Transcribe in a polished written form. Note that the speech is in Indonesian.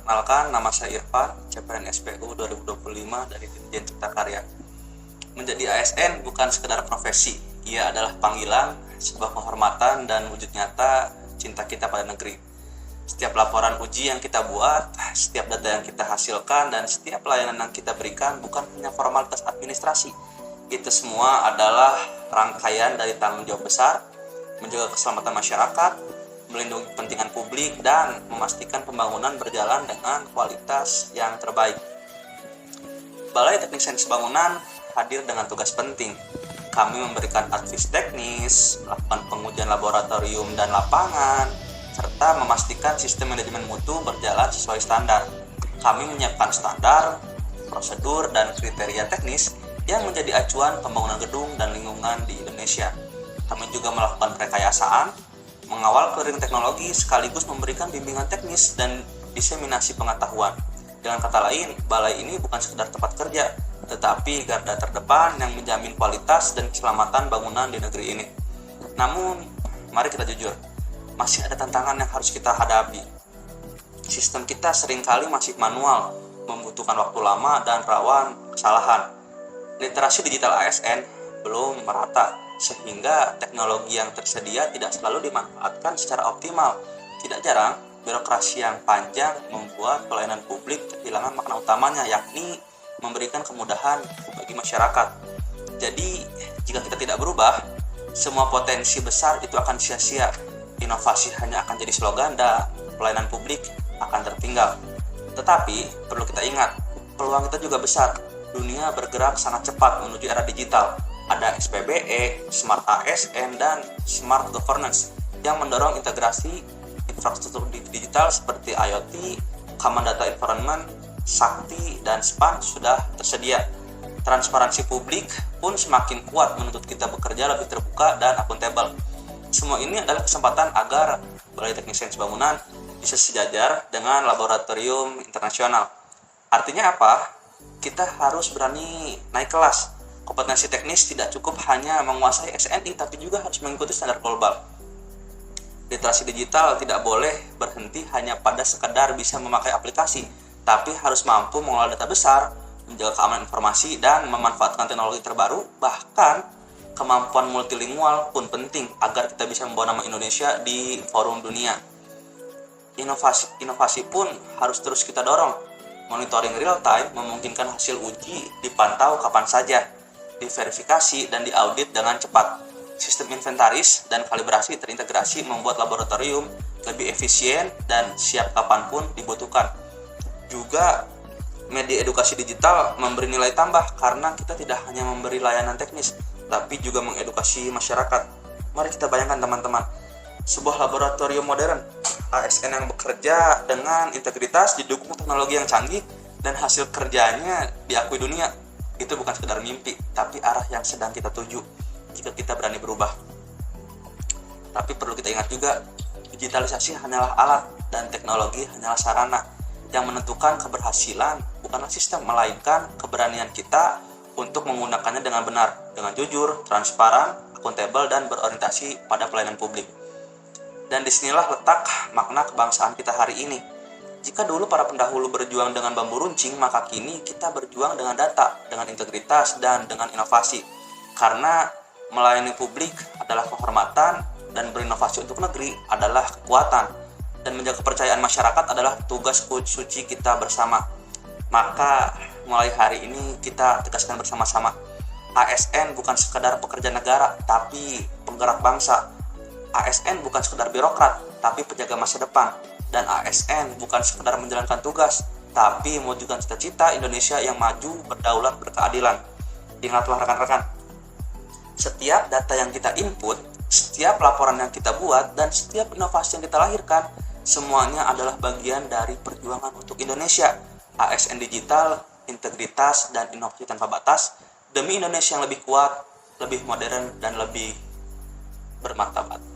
Perkenalkan, nama saya Irfan, CPNS SPU 2025 dari Ditjen Cipta Karya. Menjadi ASN bukan sekedar profesi, ia adalah panggilan, sebuah penghormatan dan wujud nyata cinta kita pada negeri. Setiap laporan uji yang kita buat, setiap data yang kita hasilkan, dan setiap pelayanan yang kita berikan bukan hanya formalitas administrasi. Itu semua adalah rangkaian dari tanggung jawab besar, menjaga keselamatan masyarakat, melindungi kepentingan publik, dan memastikan pembangunan berjalan dengan kualitas yang terbaik. Balai Teknik Sains Bangunan hadir dengan tugas penting. Kami memberikan advies teknis, melakukan pengujian laboratorium dan lapangan, serta memastikan sistem manajemen mutu berjalan sesuai standar. Kami menyiapkan standar, prosedur, dan kriteria teknis yang menjadi acuan pembangunan gedung dan lingkungan di Indonesia. Kami juga melakukan perekayasaan, mengawal clearing teknologi sekaligus memberikan bimbingan teknis dan diseminasi pengetahuan. Dengan kata lain, balai ini bukan sekedar tempat kerja, tetapi garda terdepan yang menjamin kualitas dan keselamatan bangunan di negeri ini. Namun, mari kita jujur, masih ada tantangan yang harus kita hadapi. Sistem kita seringkali masih manual, membutuhkan waktu lama dan rawan kesalahan. Literasi digital ASN belum merata, sehingga teknologi yang tersedia tidak selalu dimanfaatkan secara optimal. Tidak jarang, birokrasi yang panjang membuat pelayanan publik kehilangan makna utamanya, yakni memberikan kemudahan bagi masyarakat. Jadi, jika kita tidak berubah, semua potensi besar itu akan sia-sia. Inovasi hanya akan jadi slogan dan pelayanan publik akan tertinggal. Tetapi, perlu kita ingat, peluang kita juga besar. Dunia bergerak sangat cepat menuju era digital. Ada SPBE, Smart ASN, dan Smart Governance yang mendorong integrasi infrastruktur digital seperti IoT, Common Data Environment, Sakti, dan SPAN sudah tersedia. Transparansi publik pun semakin kuat menuntut kita bekerja lebih terbuka dan akuntabel. Semua ini adalah kesempatan agar Balai Teknik Sains Bangunan bisa sejajar dengan laboratorium internasional. Artinya apa? Kita harus berani naik kelas. Kompetensi teknis tidak cukup hanya menguasai SNI, tapi juga harus mengikuti standar global. Literasi digital tidak boleh berhenti hanya pada sekedar bisa memakai aplikasi, tapi harus mampu mengolah data besar, menjaga keamanan informasi, dan memanfaatkan teknologi terbaru. Bahkan, kemampuan multilingual pun penting agar kita bisa membawa nama Indonesia di forum dunia. Inovasi pun harus terus kita dorong. Monitoring real time memungkinkan hasil uji dipantau kapan saja, diverifikasi dan diaudit dengan cepat. Sistem inventaris dan kalibrasi terintegrasi membuat laboratorium lebih efisien dan siap kapanpun dibutuhkan. Juga media edukasi digital memberi nilai tambah karena kita tidak hanya memberi layanan teknis, tapi juga mengedukasi masyarakat. Mari kita bayangkan teman-teman, sebuah laboratorium modern, ASN yang bekerja dengan integritas, didukung teknologi yang canggih, dan hasil kerjanya diakui dunia. Itu bukan sekedar mimpi, tapi arah yang sedang kita tuju jika kita berani berubah. Tapi perlu kita ingat juga, digitalisasi hanyalah alat dan teknologi hanyalah sarana. Yang menentukan keberhasilan bukanlah sistem, melainkan keberanian kita untuk menggunakannya dengan benar, dengan jujur, transparan, akuntabel, dan berorientasi pada pelayanan publik. Dan disinilah letak makna kebangsaan kita hari ini. Jika dulu para pendahulu berjuang dengan bambu runcing, maka kini kita berjuang dengan data, dengan integritas, dan dengan inovasi. Karena melayani publik adalah kehormatan dan berinovasi untuk negeri adalah kekuatan, dan menjaga kepercayaan masyarakat adalah tugas suci kita bersama. Maka mulai hari ini kita tegaskan bersama-sama, ASN bukan sekedar pekerja negara, tapi penggerak bangsa. ASN bukan sekedar birokrat, tapi penjaga masa depan. Dan ASN bukan sekedar menjalankan tugas, tapi mewujudkan cita-cita Indonesia yang maju, berdaulat, berkeadilan. Ingatlah rekan-rekan, setiap data yang kita input, setiap laporan yang kita buat, dan setiap inovasi yang kita lahirkan, semuanya adalah bagian dari perjuangan untuk Indonesia. ASN digital, integritas, dan inovasi tanpa batas, demi Indonesia yang lebih kuat, lebih modern, dan lebih bermartabat.